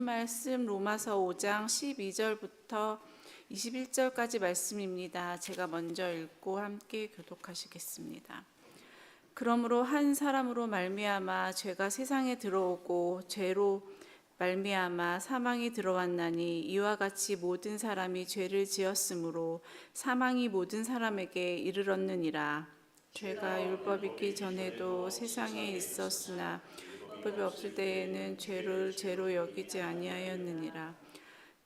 말씀 로마서 5장 12절부터 21절까지 말씀입니다. 제가 먼저 읽고 함께 교독하시겠습니다. 그러므로 한 사람으로 말미암아 죄가 세상에 들어오고 죄로 말미암아 사망이 들어왔나니 이와 같이 모든 사람이 죄를 지었으므로 사망이 모든 사람에게 이르렀느니라. 죄가 율법 있기 전에도 세상에 있었으나 율법이 없을 때에는 죄를 죄로 여기지 아니하였느니라.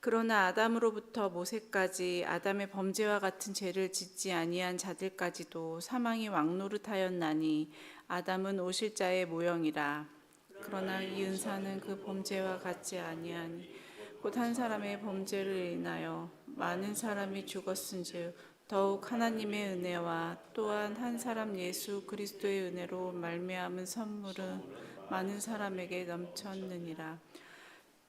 그러나 아담으로부터 모세까지 아담의 범죄와 같은 죄를 짓지 아니한 자들까지도 사망이 왕노릇하였나니 아담은 오실 자의 모형이라. 그러나 이 은사는 그 범죄와 같지 아니하니 곧 한 사람의 범죄를 인하여 많은 사람이 죽었은즉 더욱 하나님의 은혜와 또한 한 사람 예수 그리스도의 은혜로 말미암은 선물은 많은 사람에게 넘쳤느니라.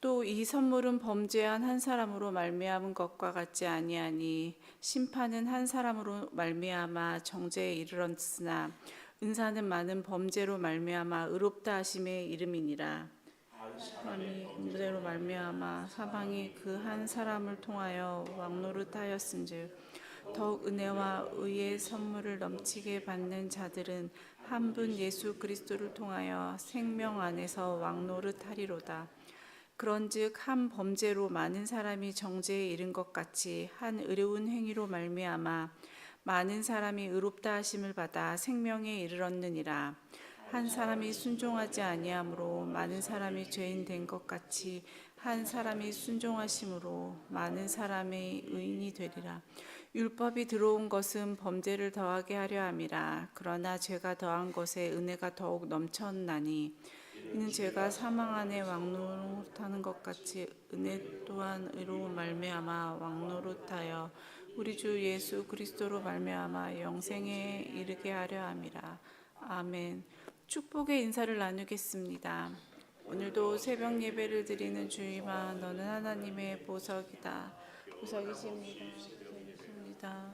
또 이 선물은 범죄한 한 사람으로 말미암은 것과 같지 아니하니 심판은 한 사람으로 말미암아 정죄에 이르렀으나 은사는 많은 범죄로 말미암아 의롭다 하심의 이름이니라. 사람이 범죄로 말미암아 사망이 그 한 사람을 통하여 왕노릇하였은즉 더욱 은혜와 의의 선물을 넘치게 받는 자들은 한 분 예수 그리스도를 통하여 생명 안에서 왕노릇하리로다. 그런즉 한 범죄로 많은 사람이 정죄에 이른 것 같이 한 의로운 행위로 말미암아 많은 사람이 의롭다 하심을 받아 생명에 이르렀느니라. 한 사람이 순종하지 아니함으로 많은 사람이 죄인 된 것 같이 한 사람이 순종하심으로 많은 사람이 의인이 되리라. 율법이 들어온 것은 범죄를 더하게 하려 함이라. 그러나 죄가 더한 것에 은혜가 더욱 넘쳤나니 이는 죄가 사망 안에 왕노릇하는 것 같이 은혜 또한 의로 말미암아 왕노릇하여 우리 주 예수 그리스도로 말미암아 영생에 이르게 하려 함이라. 아멘. 축복의 인사를 나누겠습니다. 오늘도 새벽 예배를 드리는 주님아, 너는 하나님의 보석이다. 보석이십니다. 보석이십니다.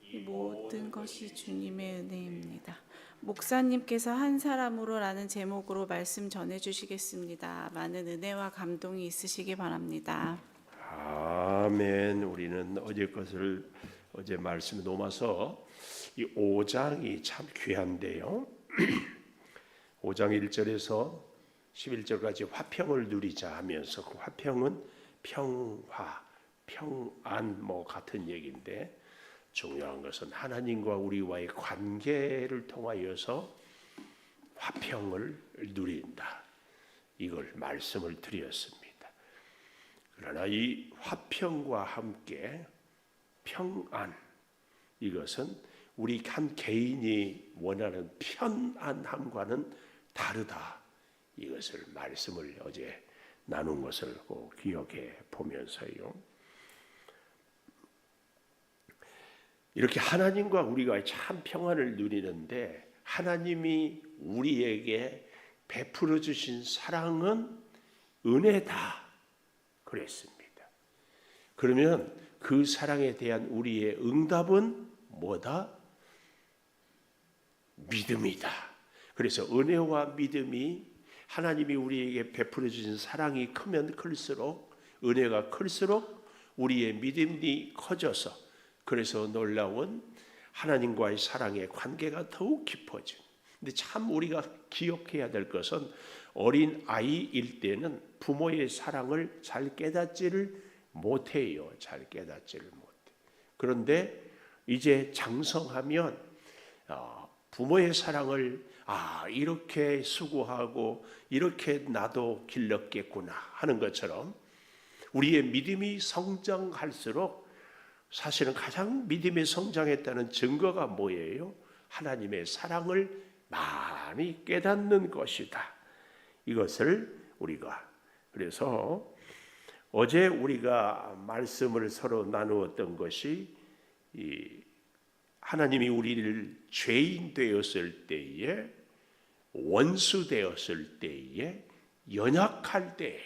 이 모든 것이 주님의 은혜입니다. 목사님께서 한 사람으로 라는 제목으로 말씀 전해주시겠습니다. 많은 은혜와 감동이 있으시기 바랍니다. 아멘. 우리는 어제 말씀 로마서 이 5장이 참 귀한데요. 5장 1절에서 11절까지 화평을 누리자 하면서 그 화평은 평화, 평안 같은 얘기인데 중요한 것은 하나님과 우리와의 관계를 통하여서 화평을 누린다. 이걸 말씀을 드렸습니다. 그러나 이 화평과 함께 평안, 이것은 우리 한 개인이 원하는 편안함과는 다르다. 이것을 말씀을 어제 나눈 것을 꼭 기억해 보면서요. 이렇게 하나님과 우리가 참 평안을 누리는데 하나님이 우리에게 베풀어 주신 사랑은 은혜다 그랬습니다. 그러면 그 사랑에 대한 우리의 응답은 뭐다? 믿음이다. 그래서 은혜와 믿음이 하나님이 우리에게 베풀어 주신 사랑이 크면 클수록 은혜가 클수록 우리의 믿음이 커져서 그래서 놀라운 하나님과의 사랑의 관계가 더욱 깊어진. 근데 참 우리가 기억해야 될 것은 어린 아이일 때는 부모의 사랑을 잘 깨닫지를 못해요. 잘 깨닫지를 못해. 그런데 이제 장성하면 부모의 사랑을 이렇게 수고하고 이렇게 나도 길렀겠구나 하는 것처럼 우리의 믿음이 성장할수록 사실은 가장 믿음이 성장했다는 증거가 뭐예요? 하나님의 사랑을 많이 깨닫는 것이다. 이것을 우리가 그래서 어제 우리가 말씀을 서로 나누었던 것이 하나님이 우리를 죄인 되었을 때에 원수 되었을 때에 연약할 때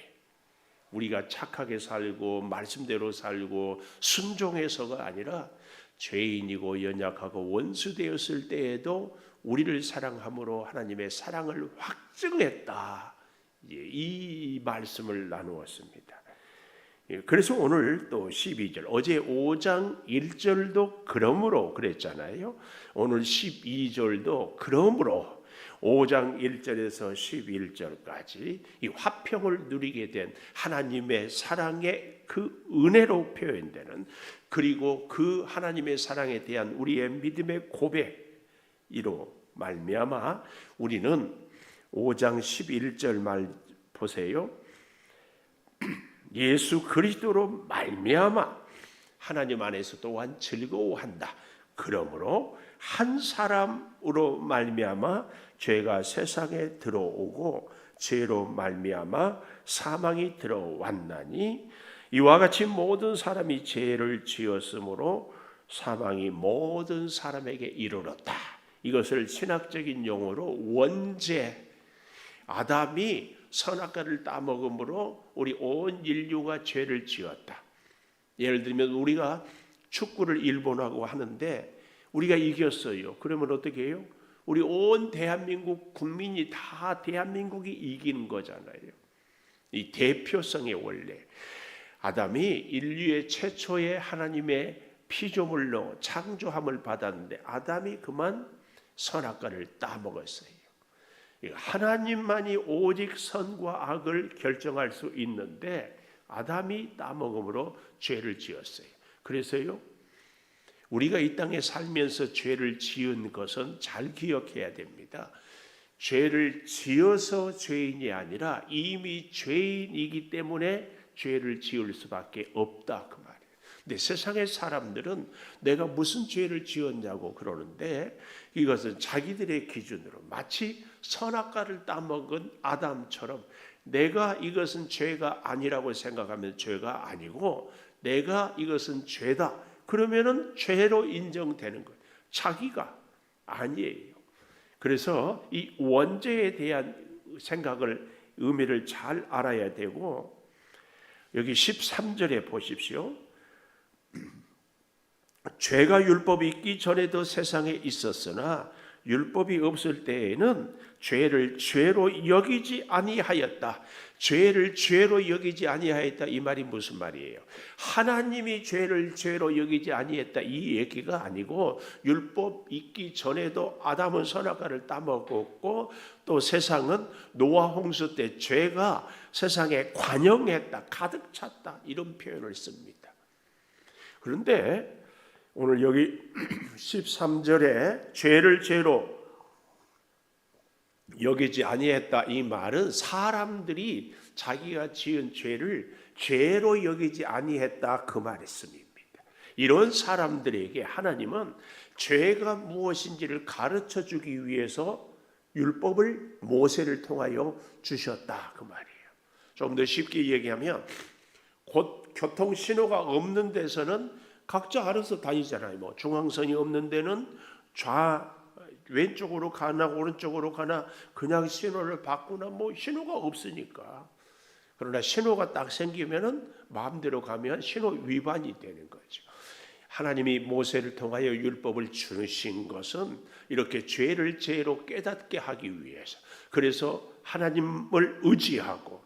우리가 착하게 살고 말씀대로 살고 순종해서가 아니라 죄인이고 연약하고 원수 되었을 때에도 우리를 사랑함으로 하나님의 사랑을 확증했다. 이 말씀을 나누었습니다. 그래서 오늘 또 12절, 어제 5장 1절도 그러므로 그랬잖아요. 오늘 12절도 그러므로 5장 1절에서 11절까지 이 화평을 누리게 된 하나님의 사랑의 그 은혜로 표현되는, 그리고 그 하나님의 사랑에 대한 우리의 믿음의 고백으로 말미암아 우리는 5장 11절 말 보세요. 예수 그리스도로 말미암아 하나님 안에서 또한 즐거워한다. 그러므로 한 사람으로 말미암아 죄가 세상에 들어오고 죄로 말미암아 사망이 들어왔나니 이와 같이 모든 사람이 죄를 지었으므로 사망이 모든 사람에게 이르렀다. 이것을 신학적인 용어로 원죄, 아담이 선악과를 따먹음으로 우리 온 인류가 죄를 지었다. 예를 들면 우리가 축구를 일본하고 하는데 우리가 이겼어요. 그러면 어떻게 해요? 우리 온 대한민국 국민이 다 대한민국이 이긴 거잖아요. 이 대표성의 원래. 아담이 인류의 최초의 하나님의 피조물로 창조함을 받았는데 아담이 그만 선악과를 따먹었어요. 하나님만이 오직 선과 악을 결정할 수 있는데 아담이 따먹음으로 죄를 지었어요. 그래서요, 우리가 이 땅에 살면서 죄를 지은 것은 잘 기억해야 됩니다. 죄를 지어서 죄인이 아니라 이미 죄인이기 때문에 죄를 지을 수밖에 없다, 그 말이에요. 근데 세상의 사람들은 내가 무슨 죄를 지었냐고 그러는데 이것은 자기들의 기준으로 마치 선악과를 따먹은 아담처럼 내가 이것은 죄가 아니라고 생각하면 죄가 아니고 내가 이것은 죄다 그러면은 죄로 인정되는 거예요. 자기가 아니에요. 그래서 이 원죄에 대한 생각을, 의미를 잘 알아야 되고, 여기 13절에 보십시오. 죄가 율법이 있기 전에도 세상에 있었으나 율법이 없을 때에는 죄를 죄로 여기지 아니하였다. 죄를 죄로 여기지 아니하였다. 이 말이 무슨 말이에요? 하나님이 죄를 죄로 여기지 아니했다. 이 얘기가 아니고 율법 있기 전에도 아담은 선악과를 따먹었고 또 세상은 노아 홍수 때 죄가 세상에 관영했다. 가득 찼다. 이런 표현을 씁니다. 그런데 오늘 여기 13절에 죄를 죄로 여기지 아니했다 이 말은 사람들이 자기가 지은 죄를 죄로 여기지 아니했다 그 말씀입니다. 이런 사람들에게 하나님은 죄가 무엇인지를 가르쳐 주기 위해서 율법을 모세를 통하여 주셨다 그 말이에요. 좀 더 쉽게 얘기하면 곧 교통 신호가 없는 데서는 각자 알아서 다니잖아요. 뭐 중앙선이 없는 데는 왼쪽으로 가나 오른쪽으로 가나 그냥 신호를 바꾸나 뭐 신호가 없으니까. 그러나 신호가 딱 생기면은 마음대로 가면 신호 위반이 되는 거죠. 하나님이 모세를 통하여 율법을 주신 것은 이렇게 죄를 죄로 깨닫게 하기 위해서. 그래서 하나님을 의지하고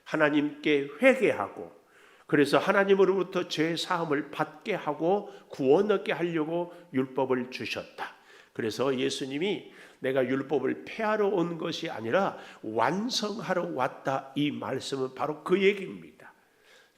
하나님께 회개하고 그래서 하나님으로부터 죄 사함을 받게 하고 구원 얻게 하려고 율법을 주셨다. 그래서 예수님이 내가 율법을 폐하러 온 것이 아니라 완성하러 왔다. 이 말씀은 바로 그 얘기입니다.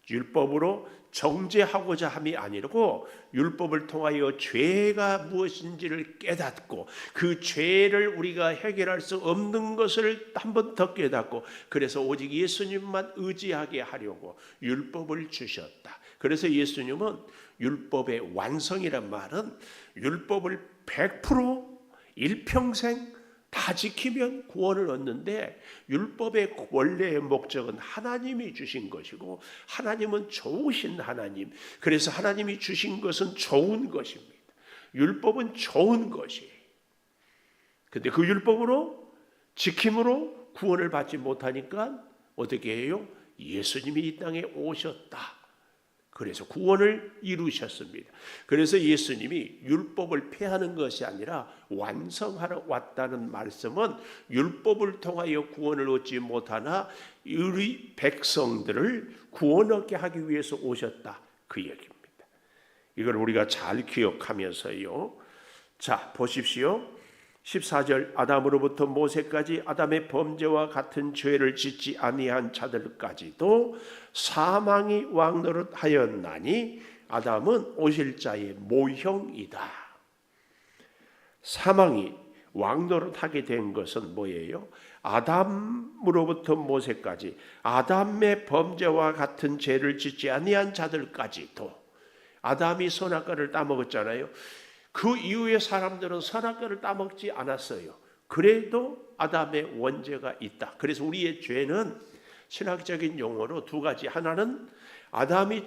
율법으로 정죄하고자 함이 아니고 율법을 통하여 죄가 무엇인지를 깨닫고 그 죄를 우리가 해결할 수 없는 것을 한 번 더 깨닫고 그래서 오직 예수님만 의지하게 하려고 율법을 주셨다. 그래서 예수님은 율법의 완성이란 말은 율법을 100% 일평생 다 지키면 구원을 얻는데 율법의 원래의 목적은 하나님이 주신 것이고 하나님은 좋으신 하나님. 그래서 하나님이 주신 것은 좋은 것입니다. 율법은 좋은 것이에요. 근데 그 율법으로 지킴으로 구원을 받지 못하니까 어떻게 해요? 예수님이 이 땅에 오셨다. 그래서 구원을 이루셨습니다. 그래서 예수님이 율법을 폐하는 것이 아니라 완성하러 왔다는 말씀은 율법을 통하여 구원을 얻지 못하나 우리 백성들을 구원 얻게 하기 위해서 오셨다, 그 얘기입니다. 이걸 우리가 잘 기억하면서요. 자, 보십시오. 14절, 아담으로부터 모세까지 아담의 범죄와 같은 죄를 짓지 아니한 자들까지도 사망이 왕노릇하였나니 아담은 오실 자의 모형이다. 사망이 왕노릇하게 된 것은 뭐예요? 아담으로부터 모세까지 아담의 범죄와 같은 죄를 짓지 아니한 자들까지도, 아담이 선악과를 따먹었잖아요. 그 이후에 사람들은 선악과를 따먹지 않았어요. 그래도 아담의 원죄가 있다. 그래서 우리의 죄는 신학적인 용어로 두 가지. 하나는 아담이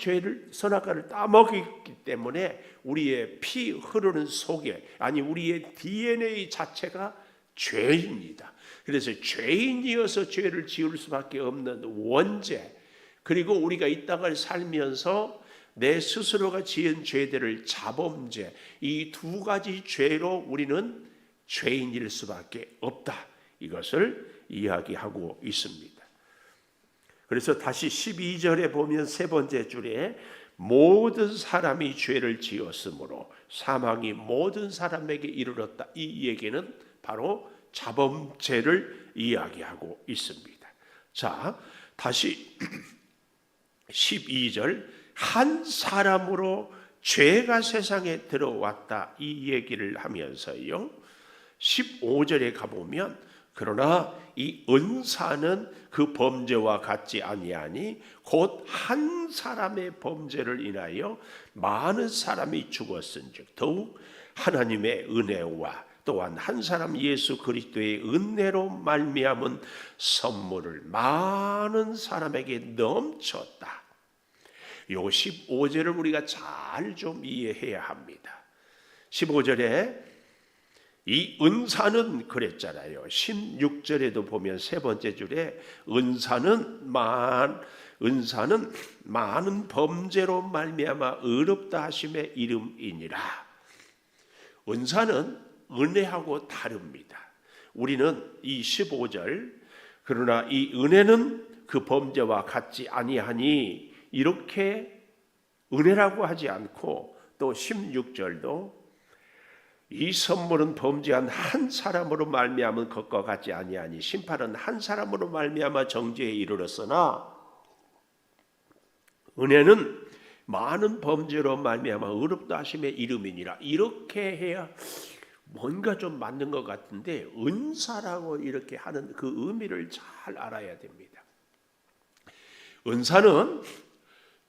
선악과를 따먹었기 때문에 우리의 피 흐르는 속에, 아니 우리의 DNA 자체가 죄입니다. 그래서 죄인이어서 죄를 지을 수밖에 없는 원죄, 그리고 우리가 이 땅을 살면서 내 스스로가 지은 죄들을 자범죄, 이 두 가지 죄로 우리는 죄인일 수밖에 없다, 이것을 이야기하고 있습니다. 그래서 다시 12절에 보면 세 번째 줄에 모든 사람이 죄를 지었으므로 사망이 모든 사람에게 이르렀다, 이 얘기는 바로 자범죄를 이야기하고 있습니다. 자, 다시 12절, 한 사람으로 죄가 세상에 들어왔다, 이 얘기를 하면서요, 15절에 가보면 그러나 이 은사는 그 범죄와 같지 아니하니 곧 한 사람의 범죄를 인하여 많은 사람이 죽었은즉 더욱 하나님의 은혜와 또한 한 사람 예수 그리스도의 은혜로 말미암은 선물을 많은 사람에게 넘쳤다. 요 15절을 우리가 잘 좀 이해해야 합니다. 15절에 이 은사는 그랬잖아요. 16절에도 보면 세 번째 줄에 은사는 많은 범죄로 말미암아 의롭다 하심의 이름이니라. 은사는 은혜하고 다릅니다. 우리는 이 15절, 그러나 이 은혜는 그 범죄와 같지 아니하니 이렇게 은혜라고 하지 않고, 또 16절도 이 선물은 범죄한 한 사람으로 말미암은 것과 같지 아니하니 심판은 한 사람으로 말미암아 정죄에 이르렀으나 은혜는 많은 범죄로 말미암아 의롭다 하심의 이름이니라. 이렇게 해야 뭔가 좀 맞는 것 같은데 은사라고 이렇게 하는 그 의미를 잘 알아야 됩니다. 은사는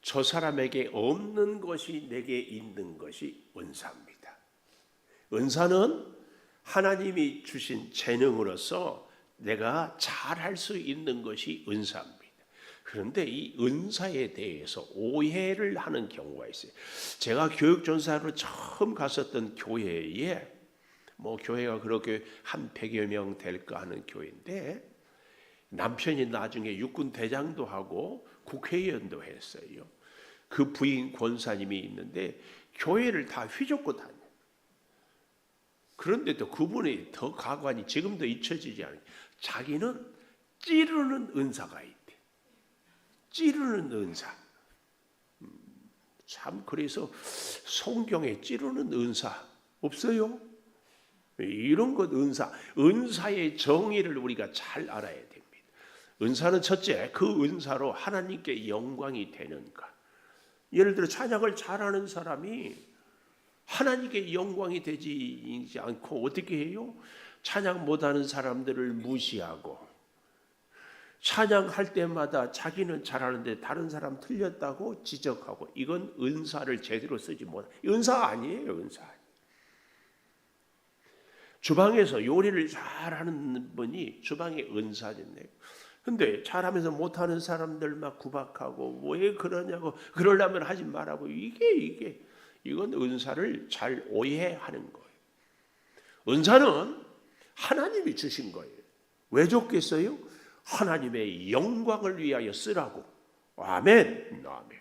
저 사람에게 없는 것이 내게 있는 것이 은사입니다. 은사는 하나님이 주신 재능으로서 내가 잘할 수 있는 것이 은사입니다. 그런데 이 은사에 대해서 오해를 하는 경우가 있어요. 제가 교육전사로 처음 갔었던 교회에, 교회가 그렇게 한 100여 명 될까 하는 교회인데, 남편이 나중에 육군 대장도 하고 국회의원도 했어요. 그 부인 권사님이 있는데 교회를 다 휘젓고 다녀요. 그런데도 그분이 더 가관이 지금도 잊혀지지 않아요. 자기는 찌르는 은사가 있대. 찌르는 은사. 참, 그래서 성경에 찌르는 은사 없어요? 이런 것 은사의 정의를 우리가 잘 알아야 됩니다. 은사는 첫째, 그 은사로 하나님께 영광이 되는 것. 예를 들어 찬양을 잘하는 사람이 하나님께 영광이 되지 않고 어떻게 해요? 찬양 못하는 사람들을 무시하고, 찬양할 때마다 자기는 잘하는데 다른 사람 틀렸다고 지적하고, 이건 은사를 제대로 쓰지 못해. 은사 아니에요, 은사. 주방에서 요리를 잘하는 분이 주방의 은사겠네요. 근데 잘하면서 못하는 사람들 막 구박하고 왜 그러냐고, 그러려면 하지 말라고, 이건 은사를 잘 오해하는 거예요. 은사는 하나님이 주신 거예요. 왜 줬겠어요? 하나님의 영광을 위하여 쓰라고. 아멘. 아멘.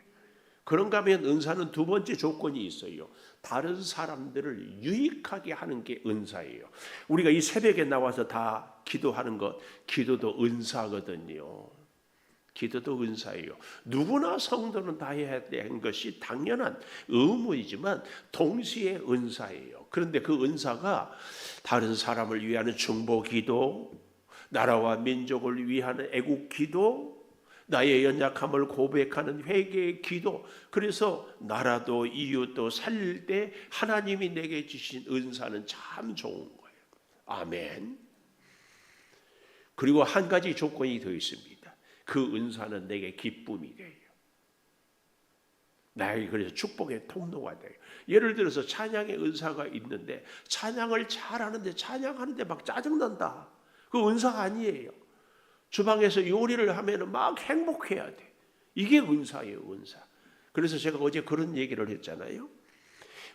그런가 하면 은사는 두 번째 조건이 있어요. 다른 사람들을 유익하게 하는 게 은사예요. 우리가 이 새벽에 나와서 다 기도하는 것, 기도도 은사거든요. 기도도 은사예요. 누구나 성도는 다 해야 되는 것이 당연한 의무이지만 동시에 은사예요. 그런데 그 은사가 다른 사람을 위하는 중보 기도, 나라와 민족을 위하는 애국 기도, 나의 연약함을 고백하는 회개의 기도, 그래서 나라도 이웃도 살릴 때 하나님이 내게 주신 은사는 참 좋은 거예요. 아멘. 그리고 한 가지 조건이 더 있습니다. 그 은사는 내게 기쁨이 돼요. 나에게 그래서 축복의 통로가 돼요. 예를 들어서 찬양의 은사가 있는데 찬양을 잘하는데 찬양하는데 막 짜증난다. 그 은사가 아니에요. 주방에서 요리를 하면 막 행복해야 돼. 이게 은사예요, 은사. 그래서 제가 어제 그런 얘기를 했잖아요.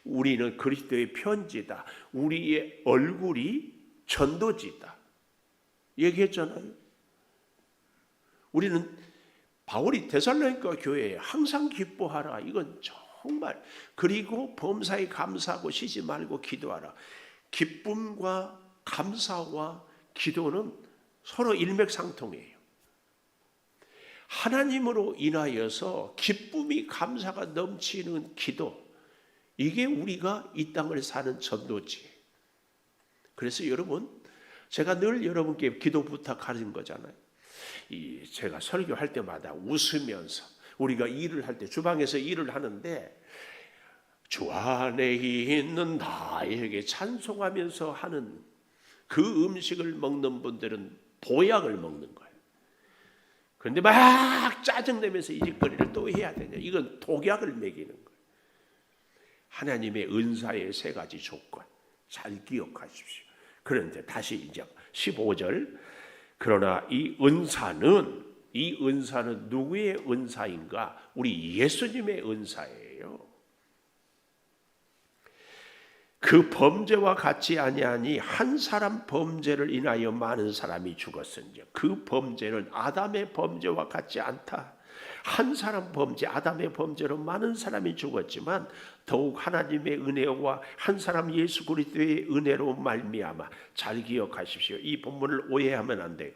우리는 그리스도의 편지다. 우리의 얼굴이 전도지다. 얘기했잖아요. 우리는 바울이 데살로니가 교회에 항상 기뻐하라. 이건 정말. 그리고 범사에 감사하고 쉬지 말고 기도하라. 기쁨과 감사와 기도는 서로 일맥상통해요. 하나님으로 인하여서 기쁨이 감사가 넘치는 기도, 이게 우리가 이 땅을 사는 전도지. 그래서 여러분, 제가 늘 여러분께 기도 부탁하는 거잖아요. 제가 설교할 때마다 웃으면서 우리가 일을 할 때 주방에서 일을 하는데 주 안에 있는 나에게 찬송하면서 하는 그 음식을 먹는 분들은 보약을 먹는 거예요. 그런데 막 짜증내면서 이 짓거리를 또 해야 되냐. 이건 독약을 먹이는 거예요. 하나님의 은사의 세 가지 조건 잘 기억하십시오. 그런데 다시 이제 15절, 그러나 이 은사는 누구의 은사인가? 우리 예수님의 은사예요. 그 범죄와 같지 아니하니 한 사람 범죄를 인하여 많은 사람이 죽었은즉 그 범죄는 아담의 범죄와 같지 않다. 한 사람 범죄, 아담의 범죄로 많은 사람이 죽었지만 더욱 하나님의 은혜와 한 사람 예수 그리스도의 은혜로 말미암아, 잘 기억하십시오. 이 본문을 오해하면 안 돼요.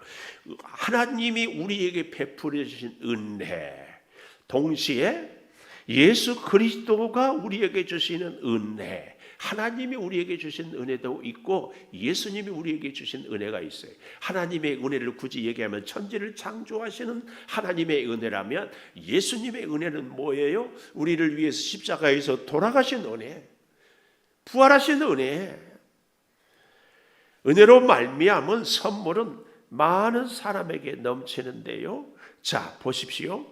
하나님이 우리에게 베풀어 주신 은혜, 동시에 예수 그리스도가 우리에게 주시는 은혜, 하나님이 우리에게 주신 은혜도 있고 예수님이 우리에게 주신 은혜가 있어요. 하나님의 은혜를 굳이 얘기하면 천지를 창조하시는 하나님의 은혜라면 예수님의 은혜는 뭐예요? 우리를 위해서 십자가에서 돌아가신 은혜, 부활하신 은혜. 은혜로 말미암은 선물은 많은 사람에게 넘치는데요. 자, 보십시오.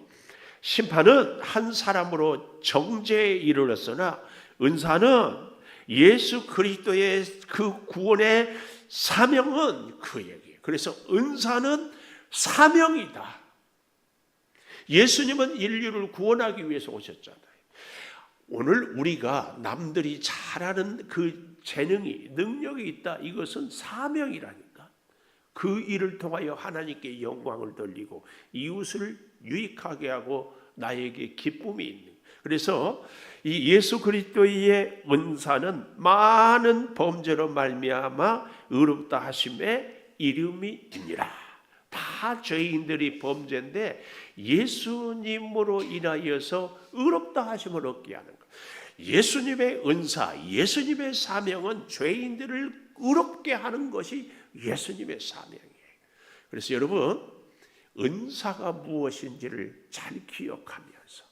심판은 한 사람으로 정죄에 이르렀으나 은사는 예수 그리스도의 그 구원의 사명은 그에게. 그래서 은사는 사명이다. 예수님은 인류를 구원하기 위해서 오셨잖아요. 오늘 우리가 남들이 잘하는 그 재능이, 능력이 있다. 이것은 사명이라니까. 그 일을 통하여 하나님께 영광을 돌리고 이웃을 유익하게 하고 나에게 기쁨이 있는. 그래서 이 예수 그리스도의 은사는 많은 범죄로 말미암아 의롭다 하심에 이름이 있니라. 다 죄인들이 범죄인데 예수님으로 인하여서 의롭다 하심을 얻게 하는 것. 예수님의 은사, 예수님의 사명은 죄인들을 의롭게 하는 것이 예수님의 사명이에요. 그래서 여러분, 은사가 무엇인지를 잘 기억하면서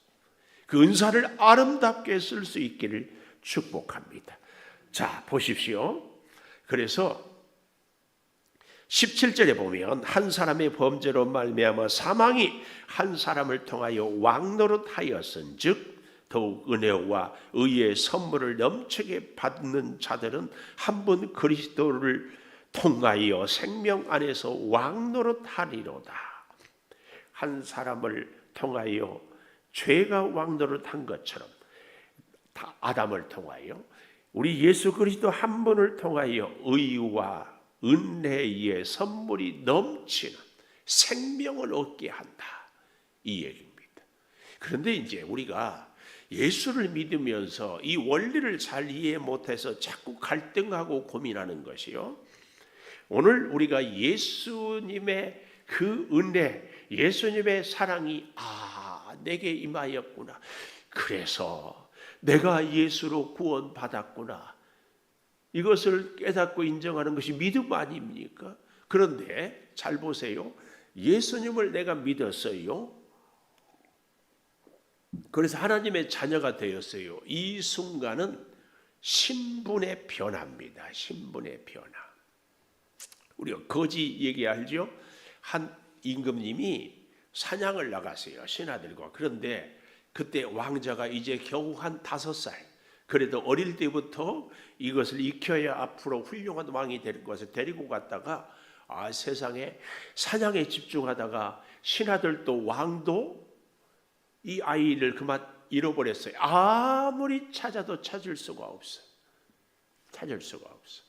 그 은사를 아름답게 쓸 수 있기를 축복합니다. 자, 보십시오. 그래서 17절에 보면 한 사람의 범죄로 말미암아 사망이 한 사람을 통하여 왕노릇하였은즉 더욱 은혜와 의의 선물을 넘치게 받는 자들은 한 번 그리스도를 통하여 생명 안에서 왕노릇하리로다. 한 사람을 통하여 죄가 왕노릇한 것처럼 아담을 통하여 우리 예수 그리스도 한 분을 통하여 의와 은혜의 선물이 넘치는 생명을 얻게 한다. 이 얘기입니다. 그런데 이제 우리가 예수를 믿으면서 이 원리를 잘 이해 못해서 자꾸 갈등하고 고민하는 것이요. 오늘 우리가 예수님의 그 은혜, 예수님의 사랑이 내게 임하였구나. 그래서 내가 예수로 구원받았구나. 이것을 깨닫고 인정하는 것이 믿음 아닙니까? 그런데 잘 보세요. 예수님을 내가 믿었어요. 그래서 하나님의 자녀가 되었어요. 이 순간은 신분의 변화입니다. 신분의 변화. 우리가 거지 얘기 알죠? 한 임금님이 사냥을 나갔어요. 신하들과. 그런데 그때 왕자가 이제 겨우 한 5살. 그래도 어릴 때부터 이것을 익혀야 앞으로 훌륭한 왕이 될 것을 데리고 갔다가 세상에 사냥에 집중하다가 신하들도 왕도 이 아이를 그만 잃어버렸어요. 아무리 찾아도 찾을 수가 없어. 찾을 수가 없어.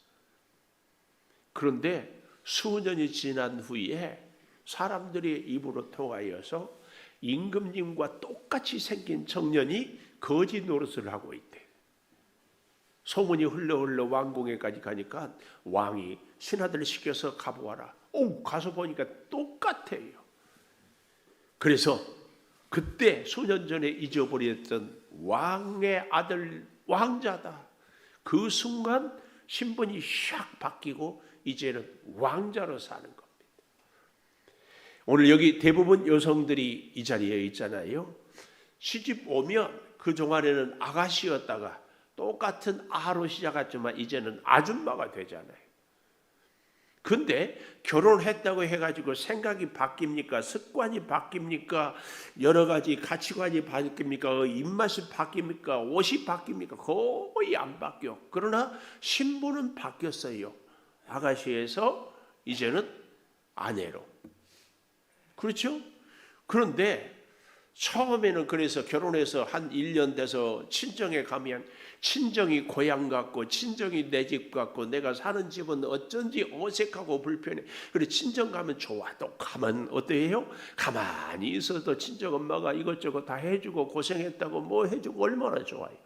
그런데 수년이 지난 후에 사람들의 입으로 통하여서 임금님과 똑같이 생긴 청년이 거지 노릇을 하고 있대. 소문이 흘러 왕궁에까지 가니까 왕이 신하들을 시켜서 가보아라. 가서 보니까 똑같아요. 그래서 그때 수년 전에 잊어버렸던 왕의 아들 왕자다. 그 순간 신분이 샥 바뀌고 이제는 왕자로 사는 겁니다. 오늘 여기 대부분 여성들이 이 자리에 있잖아요. 시집 오면 그동안에는 아가씨였다가 똑같은 아로 시작했지만 이제는 아줌마가 되잖아요. 근데 결혼했다고 해가지고 생각이 바뀝니까? 습관이 바뀝니까? 여러 가지 가치관이 바뀝니까? 입맛이 바뀝니까? 옷이 바뀝니까? 거의 안 바뀌어. 그러나 신분은 바뀌었어요. 아가씨에서 이제는 아내로. 그렇죠? 그런데 처음에는 그래서 결혼해서 한 1년 돼서 친정에 가면 친정이 고향 같고 친정이 내 집 같고 내가 사는 집은 어쩐지 어색하고 불편해. 그래 친정 가면 좋아. 또 가면 어때요? 가만히 있어도 친정 엄마가 이것저것 다 해주고 고생했다고 뭐 해주고 얼마나 좋아요.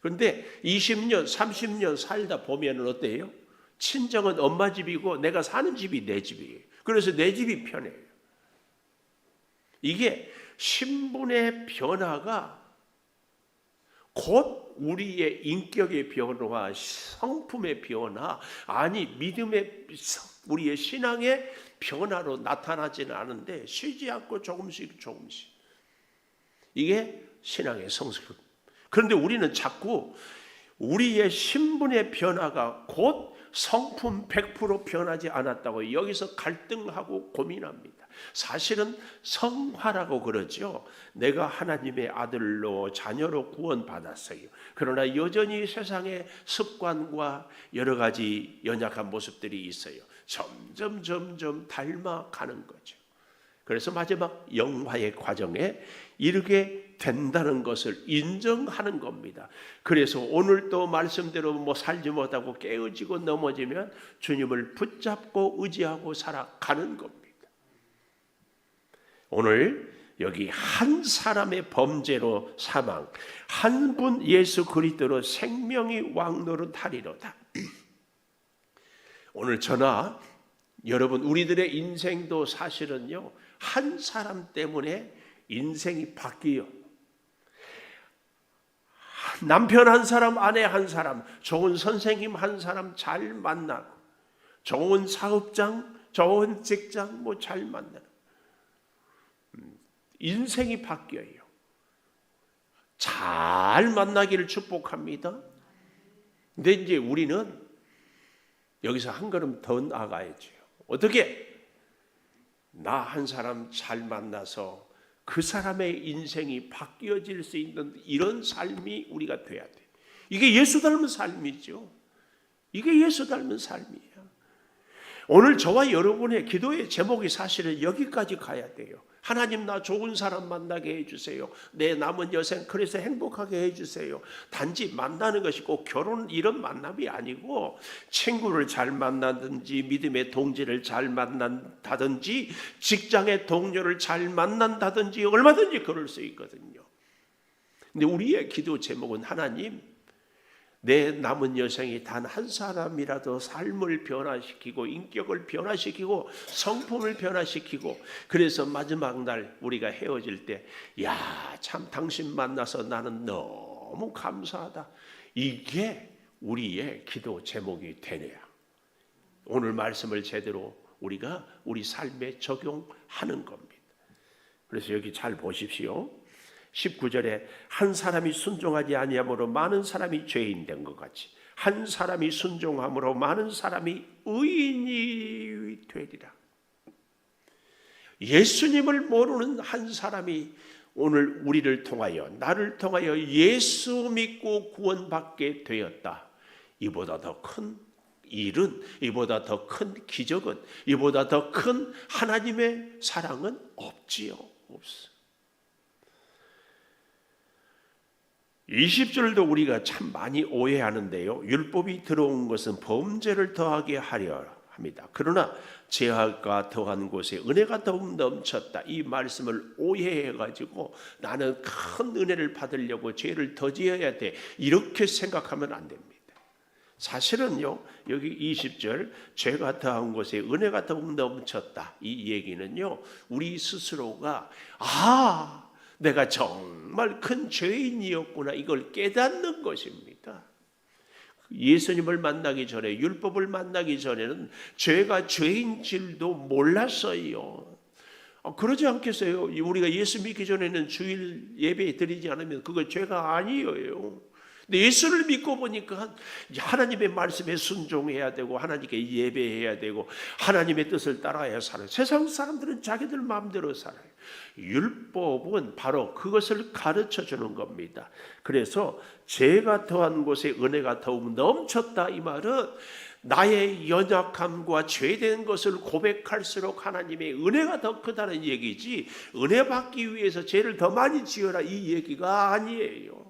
그런데 20년 30년 살다 보면 어때요? 친정은 엄마 집이고 내가 사는 집이 내 집이에요. 그래서 내 집이 편해요. 이게 신분의 변화가 곧 우리의 인격의 변화, 성품의 변화, 아니 믿음의 우리의 신앙의 변화로 나타나지는 않은데 쉬지 않고 조금씩 이게 신앙의 성숙. 그런데 우리는 자꾸 우리의 신분의 변화가 곧 성품 100% 변하지 않았다고 여기서 갈등하고 고민합니다. 사실은 성화라고 그러죠. 내가 하나님의 아들로 자녀로 구원받았어요. 그러나 여전히 세상의 습관과 여러 가지 연약한 모습들이 있어요. 점점 닮아가는 거죠. 그래서 마지막 영화의 과정에 이르게 된다는 것을 인정하는 겁니다. 그래서 오늘도 말씀대로 살지 못하고 깨어지고 넘어지면 주님을 붙잡고 의지하고 살아가는 겁니다. 오늘 여기 한 사람의 범죄로 사망, 한 분 예수 그리스도로 생명이 왕노릇하리로다. 오늘 저나 여러분 우리들의 인생도 사실은요 한 사람 때문에 인생이 바뀌어요. 남편 한 사람, 아내 한 사람, 좋은 선생님 한 사람 잘 만나고 좋은 사업장, 좋은 직장 잘 만나는 인생이 바뀌어요. 잘 만나기를 축복합니다. 근데 이제 우리는 여기서 한 걸음 더 나아가야죠. 어떻게? 나 한 사람 잘 만나서 그 사람의 인생이 바뀌어질 수 있는 이런 삶이 우리가 돼야 돼. 이게 예수 닮은 삶이죠. 이게 예수 닮은 삶이에요. 오늘 저와 여러분의 기도의 제목이 사실은 여기까지 가야 돼요. 하나님 나 좋은 사람 만나게 해주세요. 내 남은 여생 그래서 행복하게 해주세요. 단지 만나는 것이 꼭 결혼 이런 만남이 아니고 친구를 잘 만나든지 믿음의 동지를 잘 만난다든지 직장의 동료를 잘 만난다든지 얼마든지 그럴 수 있거든요. 근데 우리의 기도 제목은 하나님, 내 남은 여생이 단 한 사람이라도 삶을 변화시키고 인격을 변화시키고 성품을 변화시키고, 그래서 마지막 날 우리가 헤어질 때 야, 참 당신 만나서 나는 너무 감사하다, 이게 우리의 기도 제목이 되네요. 오늘 말씀을 제대로 우리가 우리 삶에 적용하는 겁니다. 그래서 여기 잘 보십시오. 19절에 한 사람이 순종하지 아니함으로 많은 사람이 죄인 된 것 같이 한 사람이 순종함으로 많은 사람이 의인이 되리라. 예수님을 모르는 한 사람이 오늘 우리를 통하여, 나를 통하여 예수 믿고 구원받게 되었다. 이보다 더 큰 일은, 이보다 더 큰 기적은, 이보다 더 큰 하나님의 사랑은 없지요. 없어. 20절도 우리가 참 많이 오해하는데요. 율법이 들어온 것은 범죄를 더하게 하려 합니다. 그러나 죄악과 더한 곳에 은혜가 더욱 넘쳤다. 이 말씀을 오해해가지고 나는 큰 은혜를 받으려고 죄를 더 지어야 돼, 이렇게 생각하면 안 됩니다. 사실은요, 여기 20절 죄가 더한 곳에 은혜가 더욱 넘쳤다, 이 얘기는요, 우리 스스로가 내가 정말 큰 죄인이었구나, 이걸 깨닫는 것입니다. 예수님을 만나기 전에, 율법을 만나기 전에는 죄가 죄인 줄도 몰랐어요. 그러지 않겠어요? 우리가 예수 믿기 전에는 주일 예배 드리지 않으면 그거 죄가 아니에요. 근데 예수를 믿고 보니까 하나님의 말씀에 순종해야 되고, 하나님께 예배해야 되고, 하나님의 뜻을 따라야 살아요. 세상 사람들은 자기들 마음대로 살아요. 율법은 바로 그것을 가르쳐 주는 겁니다. 그래서 죄가 더한 곳에 은혜가 더욱 넘쳤다, 이 말은 나의 연약함과 죄된 것을 고백할수록 하나님의 은혜가 더 크다는 얘기지, 은혜 받기 위해서 죄를 더 많이 지어라, 이 얘기가 아니에요.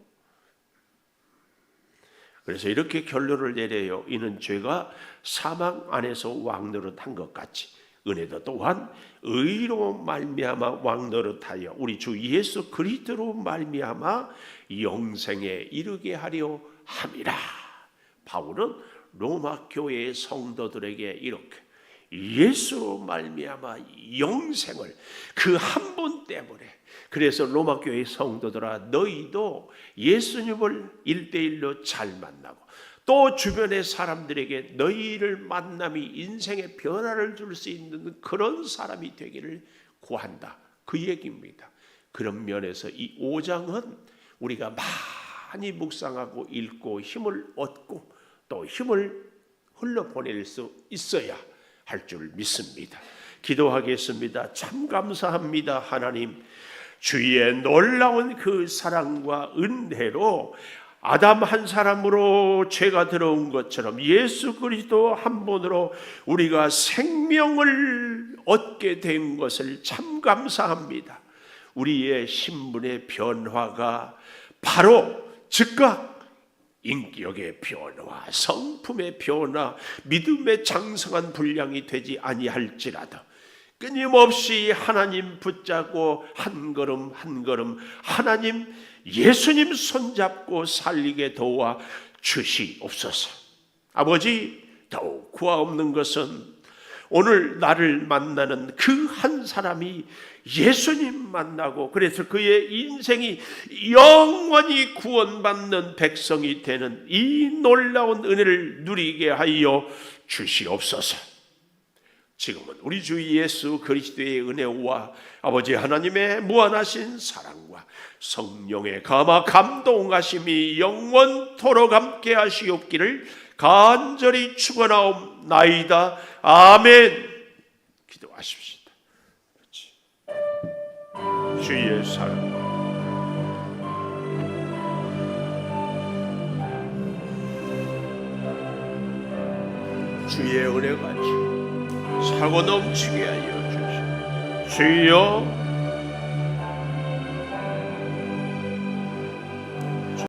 그래서 이렇게 결론을 내려요. 이는 죄가 사망 안에서 왕노릇한 것 같이 은혜도 또한 의로 말미암아 왕노릇하여 우리 주 예수 그리스도로 말미암아 영생에 이르게 하려 함이라. 바울은 로마 교회의 성도들에게 이렇게 예수로 말미암아 영생을, 그 한 분 때문에, 그래서 로마 교회 성도들아, 너희도 예수님을 1대1로 잘 만나고 또 주변의 사람들에게 너희를 만남이 인생의 변화를 줄 수 있는 그런 사람이 되기를 구한다, 그 얘기입니다. 그런 면에서 이 5장은 우리가 많이 묵상하고 읽고 힘을 얻고 또 힘을 흘러보낼 수 있어야 할 줄 믿습니다. 기도하겠습니다. 참 감사합니다. 하나님, 주의 놀라운 그 사랑과 은혜로 아담 한 사람으로 죄가 들어온 것처럼 예수 그리스도 한 분으로 우리가 생명을 얻게 된 것을 참 감사합니다. 우리의 신분의 변화가 바로 즉각 인격의 변화, 성품의 변화, 믿음의 장성한 분량이 되지 아니할지라도 끊임없이 하나님 붙잡고 한 걸음 한 걸음 하나님 예수님 손잡고 살리게 도와 주시옵소서. 아버지, 더욱 구하옵는 것은 오늘 나를 만나는 그 한 사람이 예수님 만나고, 그래서 그의 인생이 영원히 구원받는 백성이 되는 이 놀라운 은혜를 누리게 하여 주시옵소서. 지금은 우리 주 예수 그리스도의 은혜와 아버지 하나님의 무한하신 사랑과 성령의 감화 감동하심이 영원토록 함께 하시옵기를 간절히 축원하옵나이다. 아멘. 기도하십시다. 주의 사랑, 주의 은혜가 사고 넘치게 하여 주시옵소서. 주여